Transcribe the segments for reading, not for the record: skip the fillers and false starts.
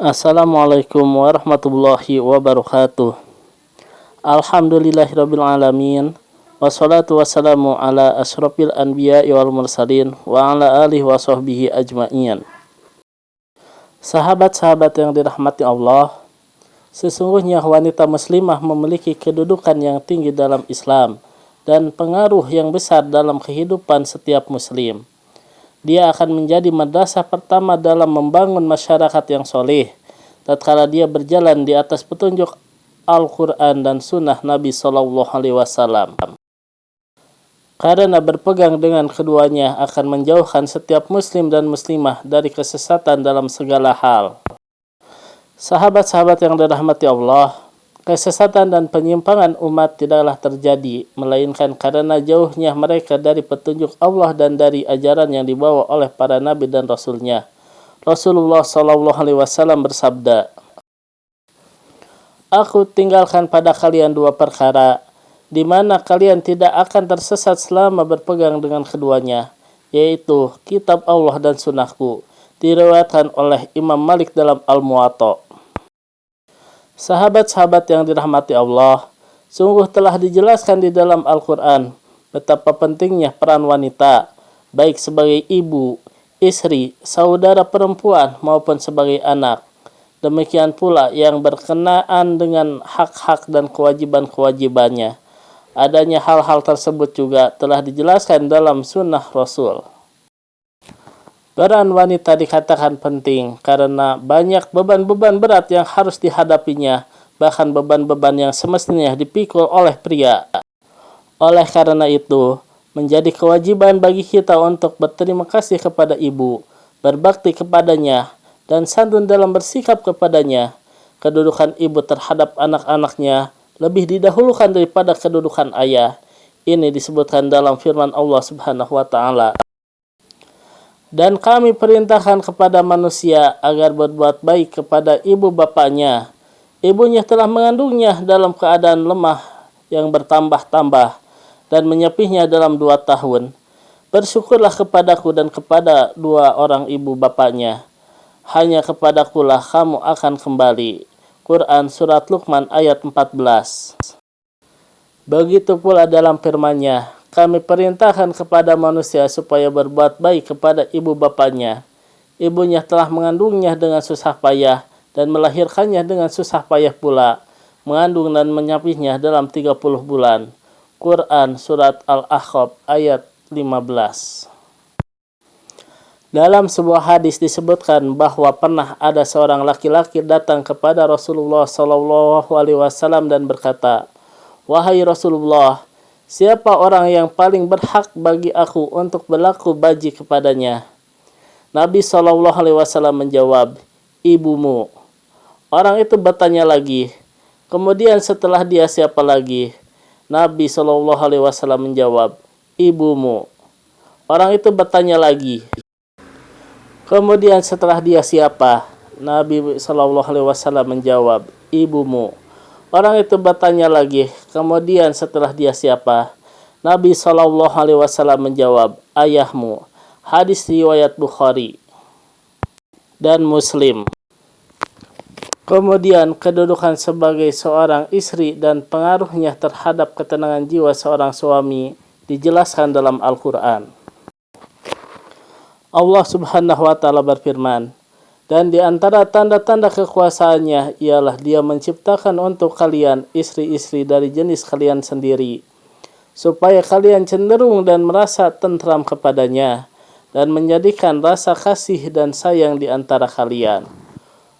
Assalamualaikum warahmatullahi wabarakatuh. Alhamdulillahirabbil alamin. Wassalatu wassalamu ala asyrafil anbiya'i wal mursalin wa ala alihi wa sahbihi ajma'in. Sahabat-sahabat yang dirahmati Allah, sesungguhnya wanita muslimah memiliki kedudukan yang tinggi dalam Islam dan pengaruh yang besar dalam kehidupan setiap muslim. Dia akan menjadi madrasah pertama dalam membangun masyarakat yang soleh tatkala dia berjalan di atas petunjuk Al-Quran dan Sunnah Nabi SAW. Karena berpegang dengan keduanya akan menjauhkan setiap muslim dan muslimah dari kesesatan dalam segala hal. Sahabat-sahabat yang dirahmati Allah, kesesatan dan penyimpangan umat tidaklah terjadi, melainkan karena jauhnya mereka dari petunjuk Allah dan dari ajaran yang dibawa oleh para nabi dan rasulnya. Rasulullah SAW bersabda, "Aku tinggalkan pada kalian dua perkara, di mana kalian tidak akan tersesat selama berpegang dengan keduanya, yaitu kitab Allah dan sunnahku," diriwayatkan oleh Imam Malik dalam Al-Muwatta. Sahabat-sahabat yang dirahmati Allah, sungguh telah dijelaskan di dalam Al-Quran betapa pentingnya peran wanita, baik sebagai ibu, istri, saudara perempuan maupun sebagai anak. Demikian pula yang berkenaan dengan hak-hak dan kewajiban-kewajibannya. Adanya hal-hal tersebut juga telah dijelaskan dalam sunnah Rasul. Peran wanita dikatakan penting karena banyak beban-beban berat yang harus dihadapinya, bahkan beban-beban yang semestinya dipikul oleh pria. Oleh karena itu, menjadi kewajiban bagi kita untuk berterima kasih kepada ibu, berbakti kepadanya, dan santun dalam bersikap kepadanya. Kedudukan ibu terhadap anak-anaknya lebih didahulukan daripada kedudukan ayah. Ini disebutkan dalam firman Allah Subhanahu wa Ta'ala. "Dan kami perintahkan kepada manusia agar berbuat baik kepada ibu bapaknya. Ibunya telah mengandungnya dalam keadaan lemah yang bertambah-tambah dan menyepihnya dalam 2 tahun. Bersyukurlah kepadaku dan kepada 2 orang ibu bapaknya. Hanya kepadakulah kamu akan kembali." Quran Surat Luqman ayat 14. Begitu pula dalam firman-Nya, "Kami perintahkan kepada manusia supaya berbuat baik kepada ibu bapaknya. Ibunya telah mengandungnya dengan susah payah dan melahirkannya dengan susah payah pula, mengandung dan menyapihnya dalam 30 bulan. Quran Surat Al-Ahqaf ayat 15. Dalam sebuah hadis disebutkan bahwa pernah ada seorang laki-laki datang kepada Rasulullah SAW dan berkata, "Wahai Rasulullah, siapa orang yang paling berhak bagi aku untuk berlaku baji kepadanya?" Nabi SAW menjawab, "Ibumu." Orang itu bertanya lagi, "Kemudian setelah dia siapa lagi?" Nabi SAW menjawab, "Ibumu." Orang itu bertanya lagi, "Kemudian setelah dia siapa?" Nabi SAW menjawab, "Ibumu." Orang itu bertanya lagi, "Kemudian setelah dia siapa?" Nabi SAW menjawab, "Ayahmu." Hadis riwayat Bukhari dan Muslim. Kemudian kedudukan sebagai seorang istri dan pengaruhnya terhadap ketenangan jiwa seorang suami dijelaskan dalam Al-Quran. Allah Subhanahu wa Ta'ala berfirman, "Dan di antara tanda-tanda kekuasaannya ialah Dia menciptakan untuk kalian istri-istri dari jenis kalian sendiri, supaya kalian cenderung dan merasa tentram kepadanya, dan menjadikan rasa kasih dan sayang di antara kalian."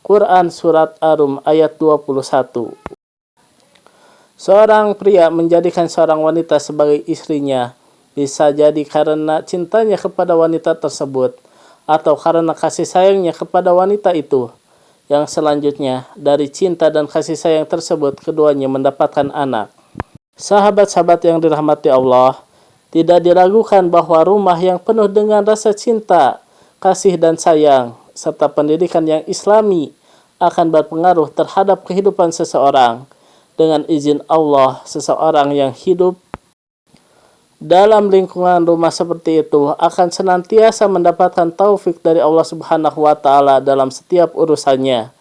Quran Surat Ar-Rum ayat 21. Seorang pria menjadikan seorang wanita sebagai istrinya bisa jadi karena cintanya kepada wanita tersebut, atau karena kasih sayangnya kepada wanita itu. Yang selanjutnya, dari cinta dan kasih sayang tersebut, keduanya mendapatkan anak. Sahabat-sahabat yang dirahmati Allah, tidak diragukan bahwa rumah yang penuh dengan rasa cinta, kasih dan sayang, serta pendidikan yang islami akan berpengaruh terhadap kehidupan seseorang. Dengan izin Allah, seseorang yang hidup dalam lingkungan rumah seperti itu akan senantiasa mendapatkan taufik dari Allah Subhanahu wa Ta'ala dalam setiap urusannya.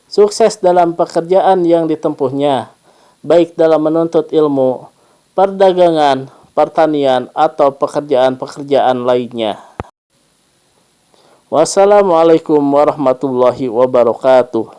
sukses dalam pekerjaan yang ditempuhnya, baik dalam menuntut ilmu, perdagangan, pertanian, atau pekerjaan-pekerjaan lainnya. Wassalamualaikum warahmatullahi wabarakatuh.